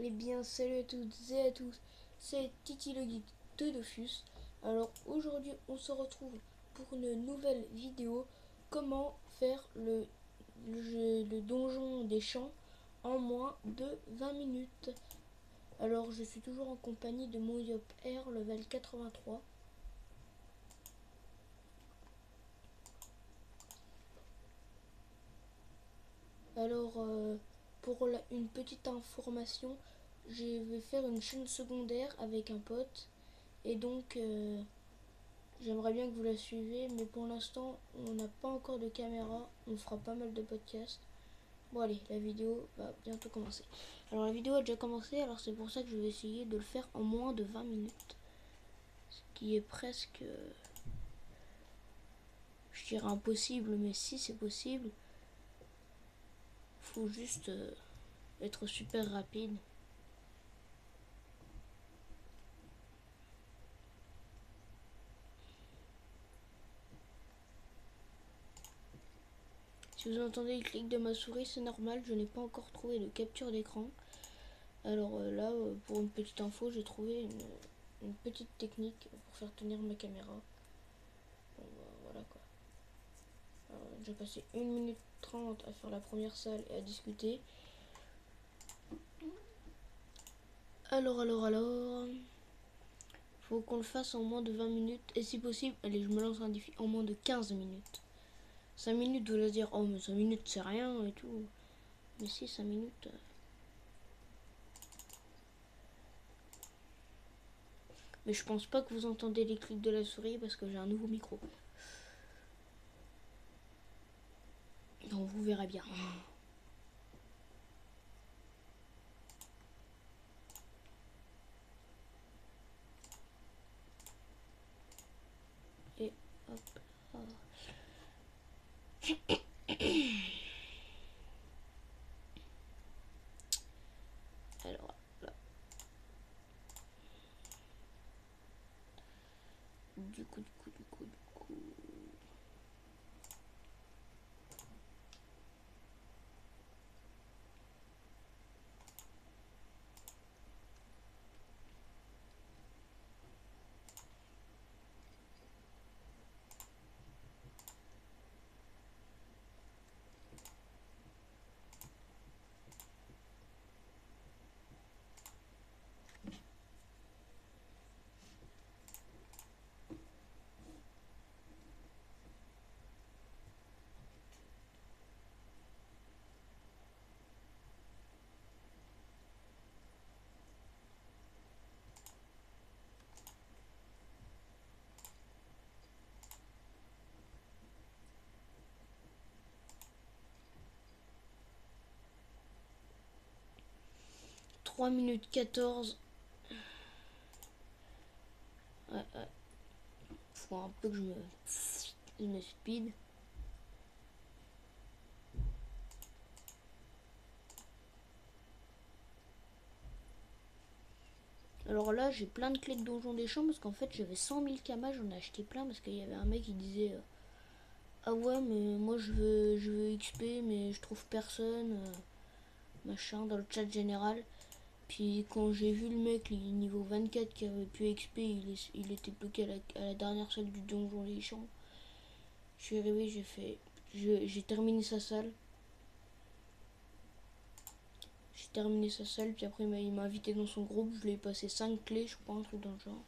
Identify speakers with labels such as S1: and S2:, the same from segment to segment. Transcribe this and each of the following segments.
S1: Eh bien, salut à toutes et à tous, c'est Titi le Geek de Dofus. Alors aujourd'hui, on se retrouve pour une nouvelle vidéo. Comment faire le donjon des champs en moins de 20 minutes. Alors, je suis toujours en compagnie de mon Yop Air level 83. Alors, une petite information, je vais faire une chaîne secondaire avec un pote. Et donc, j'aimerais bien que vous la suiviez, mais pour l'instant, on n'a pas encore de caméra. On fera pas mal de podcasts. Bon, allez, la vidéo va bientôt commencer. Alors, la vidéo a déjà commencé, alors c'est pour ça que je vais essayer de le faire en moins de 20 minutes. Ce qui est presque, je dirais impossible, mais si c'est possible, faut juste être super rapide. Si vous entendez le clic de ma souris, c'est normal, je n'ai pas encore trouvé de capture d'écran. Alors là, pour une petite info, j'ai trouvé une petite technique pour faire tenir ma caméra. Bon, bah, voilà quoi. J'ai passé 1 minute 30 à faire la première salle et à discuter. Alors. Faut qu'on le fasse en moins de 20 minutes. Et si possible, allez, je me lance un défi en moins de 15 minutes. 5 minutes, vous allez dire, oh, mais 5 minutes, c'est rien et tout. Mais si, 5 minutes. Mais je pense pas que vous entendez les clics de la souris parce que j'ai un nouveau micro. Donc vous verrez bien. Et hop là. Alors là. Du coup. 3 minutes 14. Ouais. Faut un peu que je me speed. Alors là, j'ai plein de clés de Donjon des Champs parce qu'en fait, j'avais 100 000 kamas, j'en ai acheté plein parce qu'il y avait un mec qui disait ah ouais, mais moi je veux XP, mais je trouve personne, machin, dans le chat général. Puis quand j'ai vu le mec, il est niveau 24 qui avait pu XP, il était bloqué à la dernière salle du Donjon des Champs. Je suis arrivé, j'ai terminé sa salle. J'ai terminé sa salle, puis après il m'a invité dans son groupe, je lui ai passé 5 clés, je crois, un truc dans le genre.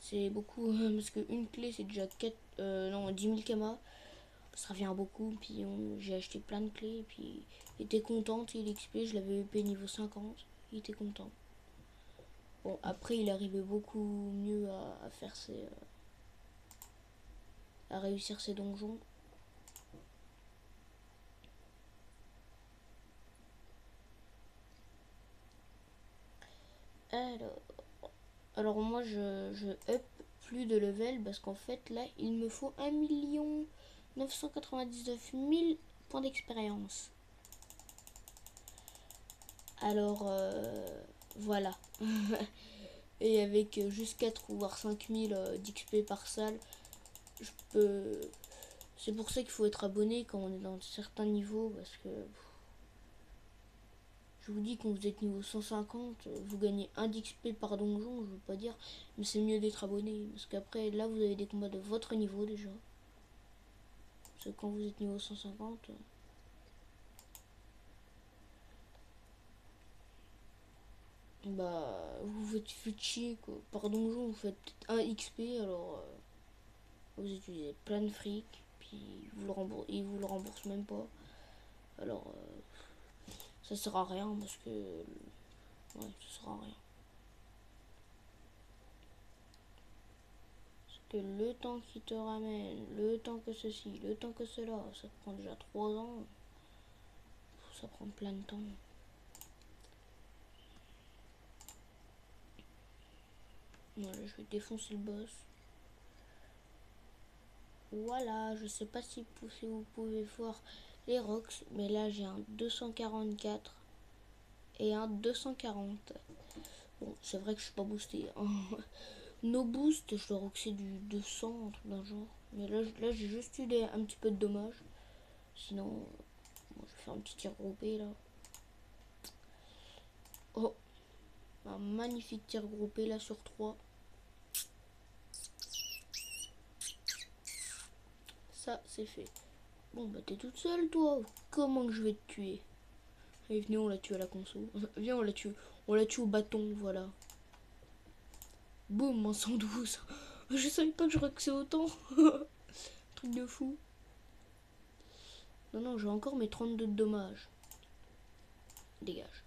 S1: C'est beaucoup, parce qu'une clé c'est déjà 10 000 kamas, ça revient à beaucoup, puis j'ai acheté plein de clés, et puis il était content, il XP, je l'avais EP niveau 50, il était content. Bon, après il arrivait beaucoup mieux à faire à réussir ses donjons. Alors, alors moi je up plus de level parce qu'en fait là il me faut 1 999 000 points d'expérience. Alors voilà. Et avec juste 4 ou voire 5000 d'XP par salle, je peux. C'est pour ça qu'il faut être abonné quand on est dans certains niveaux parce que Je vous dis, quand vous êtes niveau 150, vous gagnez 1 d'XP par donjon, je veux pas dire, mais c'est mieux d'être abonné. Parce qu'après, là, vous avez des combats de votre niveau déjà. Parce que quand vous êtes niveau 150... bah, vous faites chier, quoi. Par donjon, vous faites peut-être 1 XP, alors... vous utilisez plein de fric, puis ils vous le remboursent même pas. Alors, ça sert à rien, parce que... ouais, ça sert à rien. Que le temps qui te ramène, le temps que ceci, le temps que cela, ça te prend déjà 3 ans. Ça prend plein de temps. Voilà, je vais défoncer le boss. Voilà, je sais pas si vous pouvez voir les rocks, mais là j'ai un 244 et un 240. Bon, c'est vrai que je suis pas boosté. No boost, je dois roxer du 200, un truc d'un genre. Mais là j'ai juste eu un petit peu de dommages. Sinon, bon, je vais faire un petit tir groupé là. Oh, un magnifique tir groupé là sur 3. Ça, c'est fait. Bon, bah t'es toute seule, toi. Comment que je vais te tuer? Allez, venez, on la tue à la console. Viens, on la tue. On la tue au bâton, voilà. Boum, en 112. Je savais pas que je roxais autant. Truc de fou. Non, non, j'ai encore mes 32 de dommages. Dégage.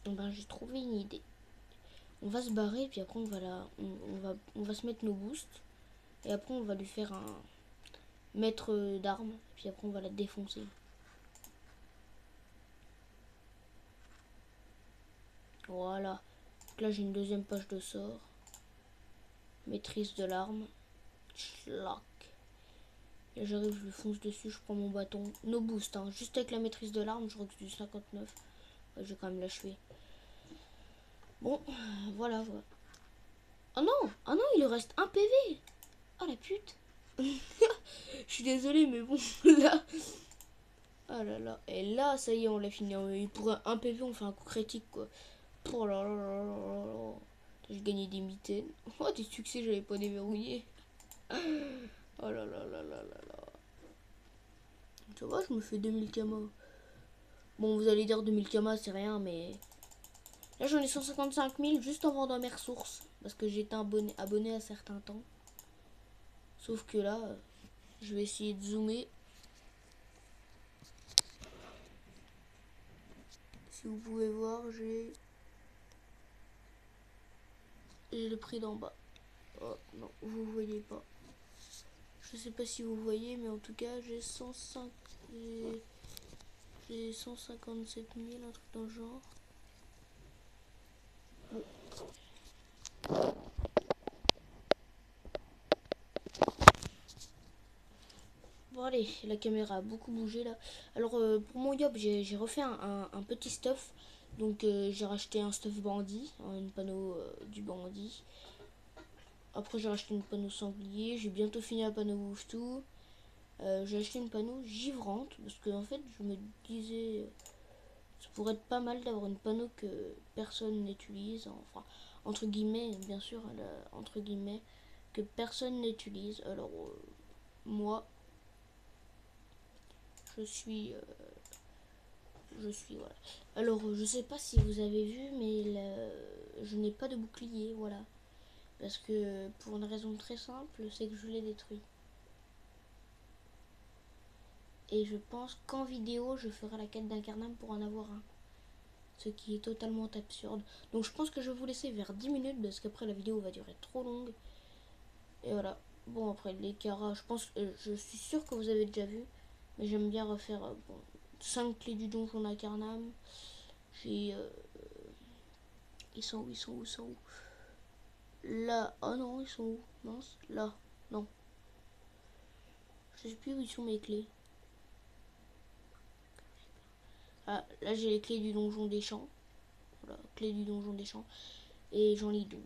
S1: Ben, j'ai trouvé une idée. On va se barrer, puis après, on va se mettre nos boosts. Et après, on va lui faire un maître d'armes. Puis après, on va la défoncer. Voilà. Donc là, j'ai une deuxième page de sort. Maîtrise de l'arme. Tchlac. Et j'arrive, je lui fonce dessus, je prends mon bâton. No boost, hein. Juste avec la maîtrise de l'arme, je rox du 59. Ouais, je vais quand même l'achever. Bon, voilà, voilà. Oh non! Oh non, il lui reste un PV! Oh la pute! Je suis désolée, mais bon, là... oh là là. Et là, ça y est, on l'a fini. Il pourrait un PV, on fait un coup critique, quoi. Oh là là là là là là. J'ai gagné des mitaines. Oh, des succès, j'avais pas déverrouillé. Oh là là là là là là. Ça va, je me fais 2000 kamas. Bon, vous allez dire 2000 kamas, c'est rien, mais... là, j'en ai 155 000 juste en vendant mes ressources. Parce que j'étais abonné à certains temps. Sauf que là, je vais essayer de zoomer. Si vous pouvez voir, j'ai le prix d'en bas. Oh non, vous voyez pas. Je sais pas si vous voyez, mais en tout cas, j'ai 157 000, un truc dans le genre. Bon. Bon allez, la caméra a beaucoup bougé là. Alors pour mon yop, j'ai refait un petit stuff. Donc j'ai racheté un stuff bandit, une panneau du bandit. Après j'ai racheté une panneau sanglier, j'ai bientôt fini la panneau ouftou. J'ai acheté une panneau givrante parce que en fait je me disais ça pourrait être pas mal d'avoir une panneau que personne n'utilise, enfin entre guillemets bien sûr, entre guillemets que personne n'utilise. Alors moi je suis voilà. Alors je sais pas si vous avez vu, mais je n'ai pas de bouclier, voilà, parce que pour une raison très simple, c'est que je l'ai détruit. Et je pense qu'en vidéo, je ferai la quête d'Incarnam pour en avoir un. Ce qui est totalement absurde. Donc je pense que je vais vous laisser vers 10 minutes parce qu'après la vidéo va durer trop longue. Et voilà. Bon, après les caras, je pense, je suis sûr que vous avez déjà vu. Mais j'aime bien refaire bon, 5 clés du donjon d'Incarnam. J'ai... ils sont où? Là, oh non, ils sont où? Mince, là, non. Je sais plus où ils sont mes clés. Ah, là j'ai les clés du donjon des champs. Voilà, clés du donjon des champs. Et j'en ai 12.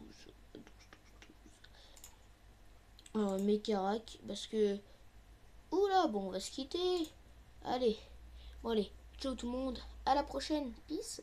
S1: Alors, mes caracs, parce que... oula, bon, on va se quitter. Allez, bon allez. Ciao tout le monde, à la prochaine, peace.